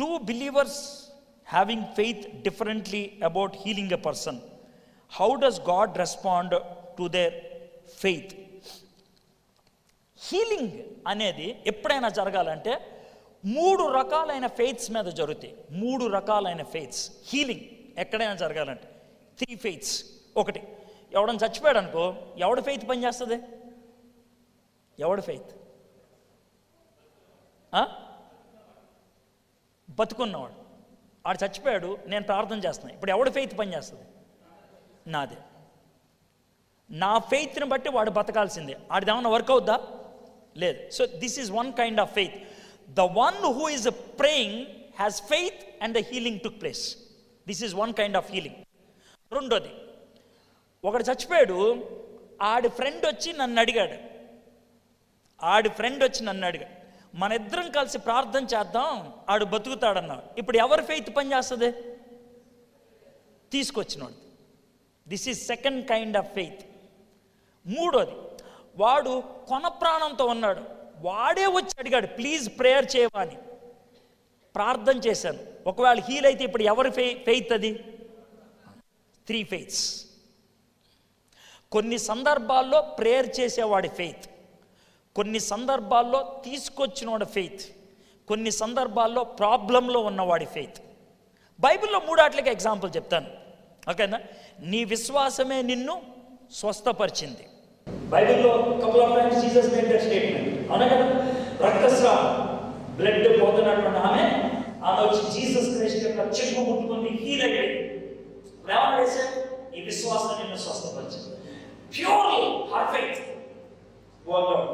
two believers having faith differently about healing a person, how does God respond to their faith? Healing అనేది ఎప్పుడైనా జరగాలంటే 3 రకాలైన faiths మీద జరుగుతాయి. 3 రకాలైన ఫెయిత్స్. హీలింగ్ ఎక్కడైనా జరగాలంటే 3 ఫెయిత్స్. ఒకటి, ఎవడని చచ్చిపోయాడు అనుకో, ఎవడి ఫెయిత్ పనిచేస్తుంది? ఎవడి ఫెయిత్? బతుకున్నవాడు. ఆడు చచ్చిపోయాడు, నేను ప్రార్థన చేస్తున్నాను, ఇప్పుడు ఎవడి ఫెయిత్ పనిచేస్తుంది? నాదే. నా ఫెయిత్ని బట్టి వాడు బతకాల్సిందే. ఆడిది ఏమన్నా వర్క్ అవుద్దా? లేదు. So this is one kind of faith. The one who is praying has faith and the healing took place. This is one kind of healing. రెండోది, ఒకడు చచ్చిపోయాడు, ఆడి ఫ్రెండ్ వచ్చి నన్ను అడిగాడు, మన ఇద్దరం కలిసి ప్రార్థన చేద్దాం, ఆడు బతుకుతాడన్నాడు. ఇప్పుడు ఎవరి ఫెయిత్ పనిచేస్తుంది? తీసుకొచ్చినోడు. This is second kind of faith. మూడోది, వాడు కొన ప్రాణంతో ఉన్నాడు, వాడే వచ్చి అడిగాడు, ప్లీజ్ ప్రేయర్ చేయవా అని. ప్రార్థన చేశాను, ఒకవేళ హీల్ అయితే ఇప్పుడు ఎవరి ఫెయిత్ అది? 3 ఫెయిత్స్. కొన్ని సందర్భాల్లో ప్రేయర్ చేసేవాడి ఫెయిత్, కొన్ని సందర్భాల్లో తీసుకొచ్చినవాడి ఫెయిత్, కొన్ని సందర్భాల్లో ప్రాబ్లంలో ఉన్నవాడి ఫెయిత్. బైబిల్లో 3 ఎగ్జాంపుల్ చెప్తాను, ఓకేనా? నీ విశ్వాసమే నిన్ను స్వస్థపరిచింది. బైబిల్లో couple of times Jesus made that statement, అవునా కదా? రక్తస్రావం, బ్లడ్ పోతున్నటువంటి ఆమె వచ్చి జీసస్ క్రైస్ట్ యొక్క చెంగు ముట్టుకుంది, హీల్ అయిపోయింది. ఏమన్నా, ఈ విశ్వాసం నిన్ను స్వస్థపరిచింది. Purely her faith work out.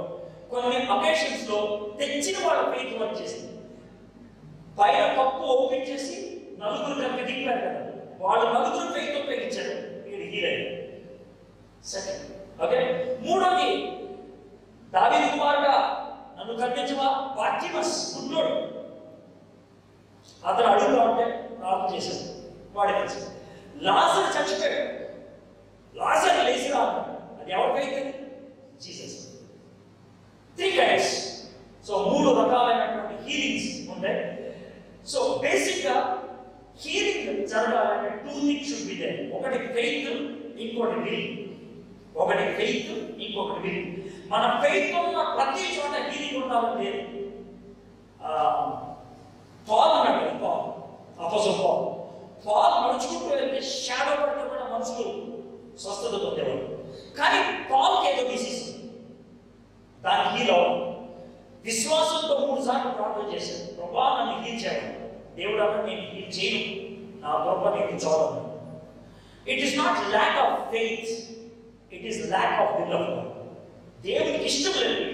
కొన్ని అకేషన్స్ లో తెచ్చిన వాళ్ళ ఫెయిత్ వర్క్ చేసింది. పైన కప్పు ఓపెన్ చేసి నలుగురు కలిపి దింపారు కదా, వాళ్ళు నలుగురు ఫెయిత్ ఉపయోగించారు, వీడు హీల్ అయ్యాడు. Second, okay. మూడోది, దావీదు కుమారుడా నన్ను కర్ణించవా, బార్టిమస్ గుడ్డోడు, అతను అడుగుతా ఉంటే ప్రార్థన చేశాడు, వాడే కలిసి. లాజరు చచ్చిపోయాడు, లాజరు లేచిరా అన్నాడు, అది ఎవరి ఫెయిత్? జీసస్. 3 కైండ్స్. సో 3 రకాలైనటువంటి హీలింగ్స్ ఉంటాయి. సో బేసిక్గా హీలింగ్ జరగాలంటే 2 థింగ్స్ షుడ్ బి దేర్. ఒకటి ఫెయిత్, ఇంకోటి విల్. ఒకటి ఫెయిత్, ఇంకొకటి విల్. మన ఫెయిత్ ఉన్న ప్రతి చోట హీలింగ్ ఉండాలంటే పాల్ అన్నాడు, అపోజిట్ పాల్ నడుచుకుంటూ వెళ్తే షాడో పడితే కూడా మనుషులు స్వస్థత పొందేవాడు. కానీ పాల్కి ఏదో డిసీజ్, దాన్ని హీల్ అవ్వాలి. విశ్వాసంతో 3 సార్లు ప్రార్థన చేశాడు, ప్రభా నన్ను హీల్ చేయాలి. దేవుడు అన్న, నేను హీల్ చేయను, నా గొప్ప నీకు చూడాలి. It is not lack of faith, it is lack of will of God. దేవుడికి ఇష్టం లేదు.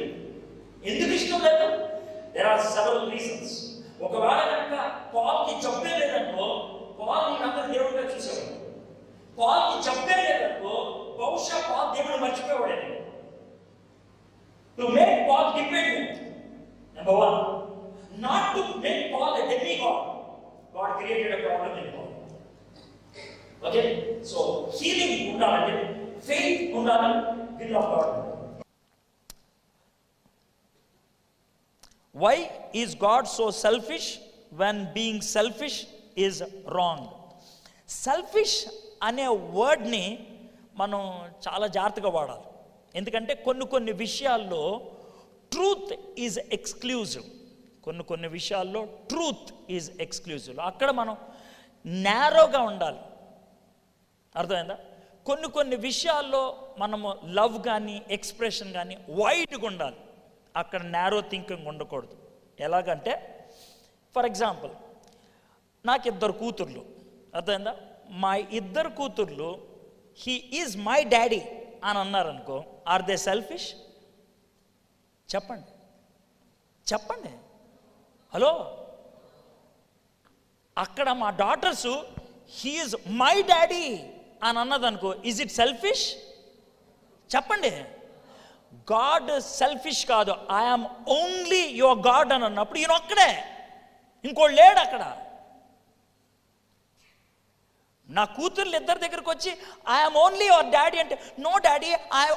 ఎందుకు ఇష్టం లేదు? There are several reasons. ఒకవేళ కనుక పాల్కి జబ్బే లేదనుకో, పాల్ నీకందరూ దేవుడిగా చూసేవాడు. పాల్కి జబ్బే లేదనుకో, బహుశా పాల్ దేవుడు మర్చిపోయేవాడే. To make Paul dependent, number 1, not to make Paul a demigod. God created a problem in Paul. Okay, so healing undalante, faith undalante, will of God. Why is God so selfish when being selfish is wrong? Selfish అనే వర్డ్ని మనం చాలా జాగ్రత్తగా వాడాలి. ఎందుకంటే కొన్ని విషయాల్లో truth is exclusive. కొన్ని విషయాల్లో ట్రూత్ ఈజ్ ఎక్స్క్లూజివ్. అక్కడ మనం నేరోగా ఉండాలి. అర్థమైందా? కొన్ని విషయాల్లో మనము లవ్ కానీ ఎక్స్ప్రెషన్ కానీ వైడ్గా ఉండాలి. అక్కడ నేరో థింకింగ్ ఉండకూడదు. ఎలాగంటే, ఫర్ ఎగ్జాంపుల్, నాకు 2 కూతుర్లు. అర్థమైందా? మా 2 కూతుర్లు హీ ఈజ్ మై డాడీ అని అన్నారనుకో, ఆర్ దే సెల్ఫిష్? చెప్పండి. హలో, అక్కడ మా daughters he is my daddy అని అన్నదనుకో, ఈజ్ ఇట్ సెల్ఫిష్? చెప్పండి. గాడ్ సెల్ఫిష్ కాదు. ఐఎమ్ ఓన్లీ యువర్ గాడ్ అని అన్నప్పుడు ఈయన ఒక్కడే, ఇంకోడు లేడు అక్కడ. నా కూతుర్లు 2 దగ్గరకు వచ్చి ఐఎమ్ ఓన్లీ యువర్ డాడీ అంటే, no daddy,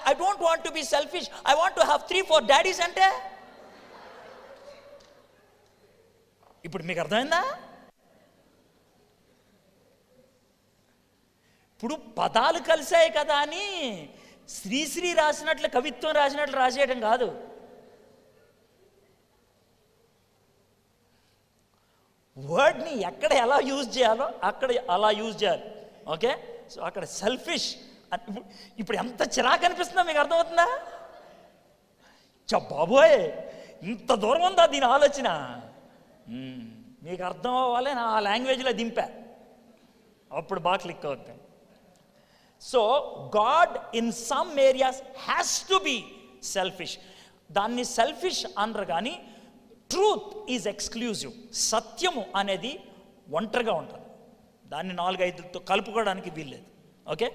I don't want to be selfish, I want to have 3-4 daddies అంటే, ఇప్పుడు మీకు అర్థమైందా? ఇప్పుడు పదాలు కలిసాయి కదా అని శ్రీశ్రీ రాసినట్లు కవిత్వం రాసినట్లు రాసేయడం కాదు. వర్డ్ని ఎక్కడ ఎలా యూజ్ చేయాలో అక్కడ అలా యూజ్ చేయాలి. ఓకే, సో అక్కడ సెల్ఫిష్ ఇప్పుడు ఎంత చిరాకు అనిపిస్తుందో మీకు అర్థమవుతుందా? బాబోయ్, ఇంత దూరం ఉందా దీని ఆలోచన? మీకు అర్థం అవ్వాలి, నా ఆ లాంగ్వేజ్లో దింపా, అప్పుడు బాగా క్లిక్ అవుతుంది. So God in some areas has to be selfish. దాన్ని సెల్ఫిష్ అనరు, కానీ ట్రూత్ ఈజ్ ఎక్స్క్లూజివ్. సత్యము అనేది ఒంటరిగా ఉంటుంది, దాన్ని 4-5తో కలుపుకోవడానికి వీల్లేదు. ఓకే.